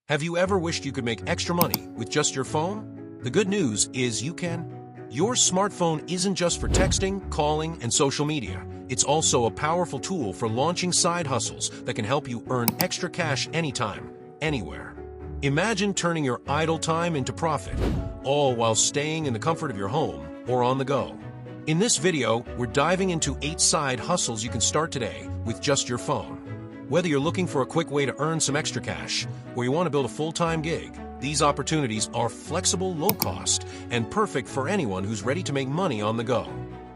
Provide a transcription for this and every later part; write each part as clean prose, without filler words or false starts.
Have you ever wished you could make extra money with just your phone? The good news is you can. Your smartphone isn't just for texting, calling, and social media. It's also a powerful tool for launching side hustles that can help you earn extra cash anytime, anywhere. Imagine turning your idle time into profit, all while staying in the comfort of your home or on the go. In this video, we're diving into 8 side hustles you can start today with just your phone. Whether you're looking for a quick way to earn some extra cash or you want to build a full-time gig, these opportunities are flexible, low-cost, and perfect for anyone who's ready to make money on the go.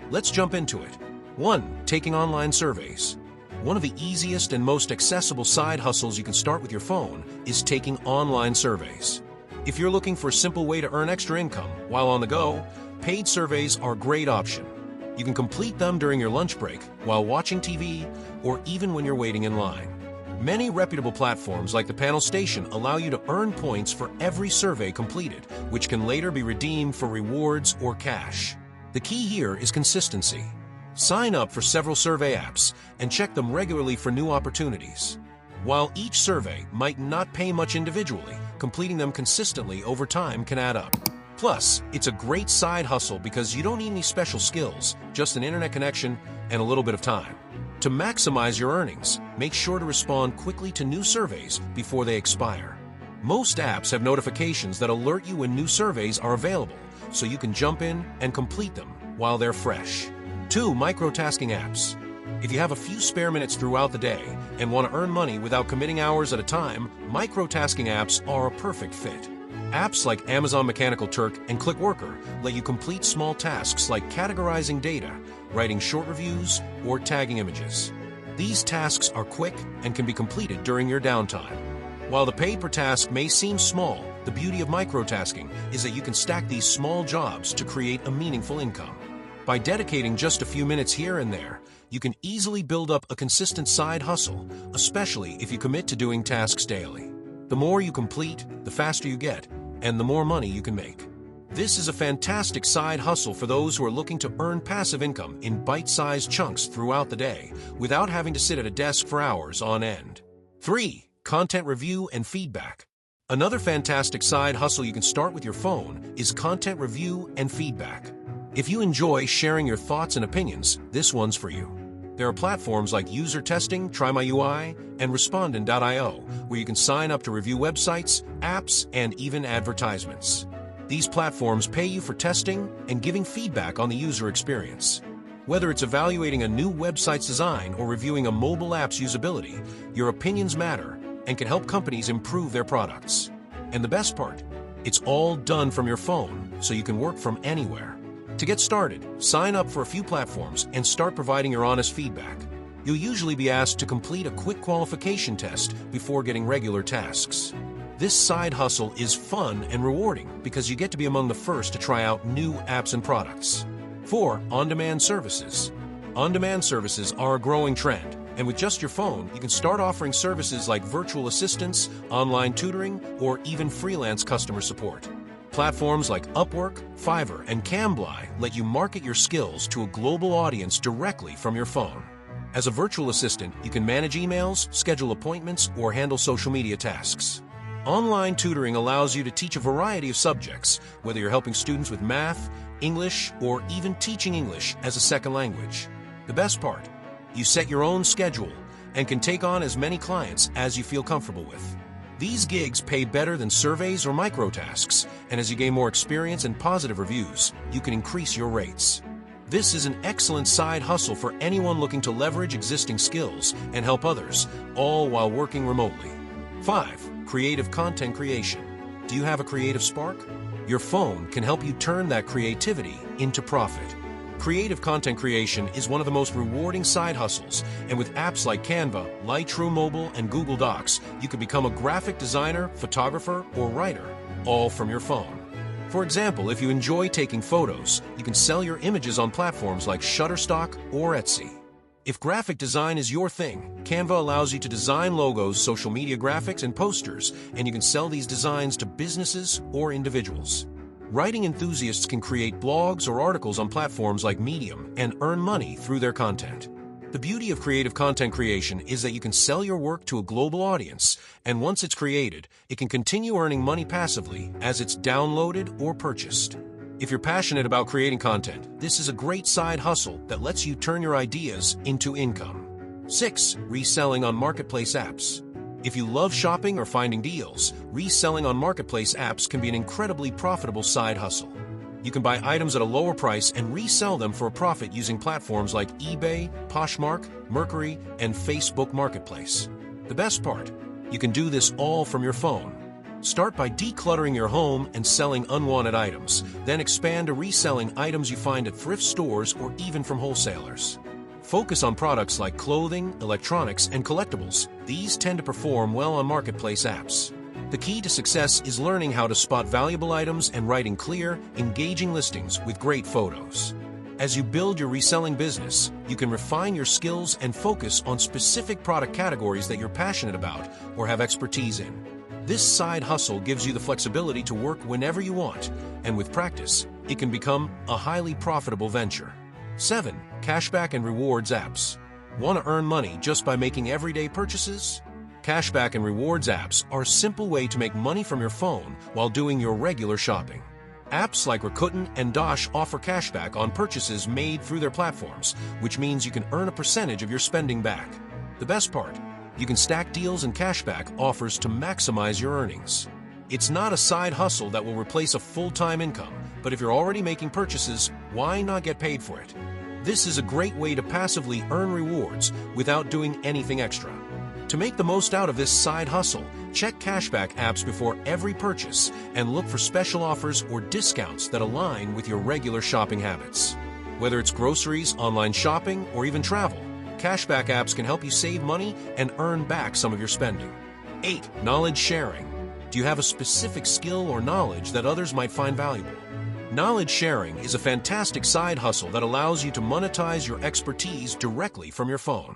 Let's jump into it. 1. Taking online surveys. One of the easiest and most accessible side hustles you can start with your phone is taking online surveys. If you're looking for a simple way to earn extra income while on the go, paid surveys are a great option. You can complete them during your lunch break, while watching TV, or even when you're waiting in line. Many reputable platforms like the Panel Station allow you to earn points for every survey completed, which can later be redeemed for rewards or cash. The key here is consistency. Sign up for several survey apps and check them regularly for new opportunities. While each survey might not pay much individually, completing them consistently over time can add up. Plus, it's a great side hustle because you don't need any special skills, just an internet connection and a little bit of time. To maximize your earnings, make sure to respond quickly to new surveys before they expire. Most apps have notifications that alert you when new surveys are available, so you can jump in and complete them while they're fresh. 2. Microtasking apps. If you have a few spare minutes throughout the day and want to earn money without committing hours at a time, microtasking apps are a perfect fit. Apps like Amazon Mechanical Turk and ClickWorker let you complete small tasks like categorizing data, writing short reviews, or tagging images. These tasks are quick and can be completed during your downtime. While the pay per task may seem small, the beauty of microtasking is that you can stack these small jobs to create a meaningful income. By dedicating just a few minutes here and there, you can easily build up a consistent side hustle, especially if you commit to doing tasks daily. The more you complete, the faster you get, and the more money you can make. This is a fantastic side hustle for those who are looking to earn passive income in bite-sized chunks throughout the day without having to sit at a desk for hours on end. 3. Content review and feedback. Another fantastic side hustle you can start with your phone is content review and feedback. If you enjoy sharing your thoughts and opinions, this one's for you. There are platforms like User Testing, Try My UI, and Respondent.io, where you can sign up to review websites, apps, and even advertisements. These platforms pay you for testing and giving feedback on the user experience. Whether it's evaluating a new website's design or reviewing a mobile app's usability, your opinions matter and can help companies improve their products. And the best part, it's all done from your phone, so you can work from anywhere. To get started, sign up for a few platforms and start providing your honest feedback. You'll usually be asked to complete a quick qualification test before getting regular tasks. This side hustle is fun and rewarding because you get to be among the first to try out new apps and products. 4. On-demand services. On-demand services are a growing trend, and with just your phone, you can start offering services like virtual assistants, online tutoring, or even freelance customer support. Platforms like Upwork, Fiverr, and Cambly let you market your skills to a global audience directly from your phone. As a virtual assistant, you can manage emails, schedule appointments, or handle social media tasks. Online tutoring allows you to teach a variety of subjects, whether you're helping students with math, English, or even teaching English as a second language. The best part, you set your own schedule and can take on as many clients as you feel comfortable with. These gigs pay better than surveys or microtasks, and as you gain more experience and positive reviews, you can increase your rates. This is an excellent side hustle for anyone looking to leverage existing skills and help others, all while working remotely. 5. Creative content creation. Do you have a creative spark? Your phone can help you turn that creativity into profit. Creative content creation is one of the most rewarding side hustles, and with apps like Canva, Lightroom Mobile, and Google Docs, you can become a graphic designer, photographer, or writer, all from your phone. For example, if you enjoy taking photos, you can sell your images on platforms like Shutterstock or Etsy. If graphic design is your thing, Canva allows you to design logos, social media graphics, and posters, and you can sell these designs to businesses or individuals. Writing enthusiasts can create blogs or articles on platforms like Medium and earn money through their content. The beauty of creative content creation is that you can sell your work to a global audience, and once it's created, it can continue earning money passively as it's downloaded or purchased. If you're passionate about creating content, this is a great side hustle that lets you turn your ideas into income. 6. Reselling on marketplace apps. If you love shopping or finding deals, reselling on marketplace apps can be an incredibly profitable side hustle. You can buy items at a lower price and resell them for a profit using platforms like eBay, Poshmark, Mercury, and Facebook Marketplace. The best part, you can do this all from your phone. Start by decluttering your home and selling unwanted items, then expand to reselling items you find at thrift stores or even from wholesalers. Focus on products like clothing, electronics, and collectibles. These tend to perform well on marketplace apps. The key to success is learning how to spot valuable items and writing clear, engaging listings with great photos. As you build your reselling business, you can refine your skills and focus on specific product categories that you're passionate about or have expertise in. This side hustle gives you the flexibility to work whenever you want, and with practice, it can become a highly profitable venture. 7. Cashback and rewards apps. Want to earn money just by making everyday purchases? Cashback and rewards apps are a simple way to make money from your phone while doing your regular shopping. Apps like Rakuten and Dosh offer cashback on purchases made through their platforms, which means you can earn a percentage of your spending back. The best part, you can stack deals and cashback offers to maximize your earnings. It's not a side hustle that will replace a full-time income, but if you're already making purchases, why not get paid for it? This is a great way to passively earn rewards without doing anything extra. To make the most out of this side hustle, check cashback apps before every purchase and look for special offers or discounts that align with your regular shopping habits. Whether it's groceries, online shopping, or even travel, cashback apps can help you save money and earn back some of your spending. 8. Knowledge sharing. Do you have a specific skill or knowledge that others might find valuable? Knowledge sharing is a fantastic side hustle that allows you to monetize your expertise directly from your phone.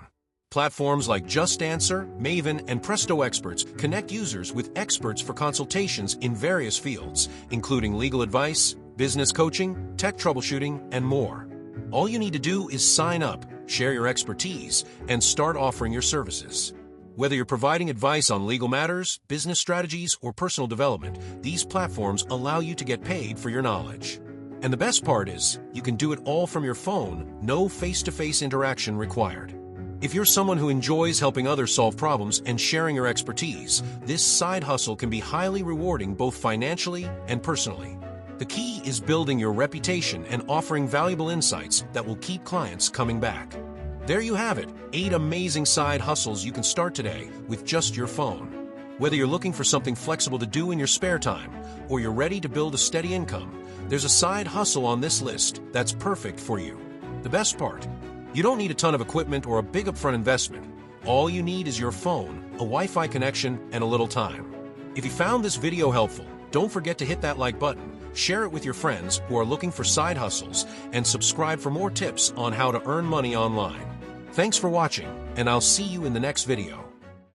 Platforms like Just Answer, Maven, and Presto Experts connect users with experts for consultations in various fields, including legal advice, business coaching, tech troubleshooting, and more. All you need to do is sign up, share your expertise, and start offering your services. Whether you're providing advice on legal matters, business strategies, or personal development, these platforms allow you to get paid for your knowledge. And the best part is, you can do it all from your phone, no face-to-face interaction required. If you're someone who enjoys helping others solve problems and sharing your expertise, this side hustle can be highly rewarding both financially and personally. The key is building your reputation and offering valuable insights that will keep clients coming back. There you have it, 8 amazing side hustles you can start today with just your phone. Whether you're looking for something flexible to do in your spare time or you're ready to build a steady income, there's a side hustle on this list that's perfect for you. The best part, you don't need a ton of equipment or a big upfront investment. All you need is your phone, a Wi-Fi connection, and a little time. If you found this video helpful, don't forget to hit that like button, share it with your friends who are looking for side hustles, and subscribe for more tips on how to earn money online. Thanks for watching, and I'll see you in the next video.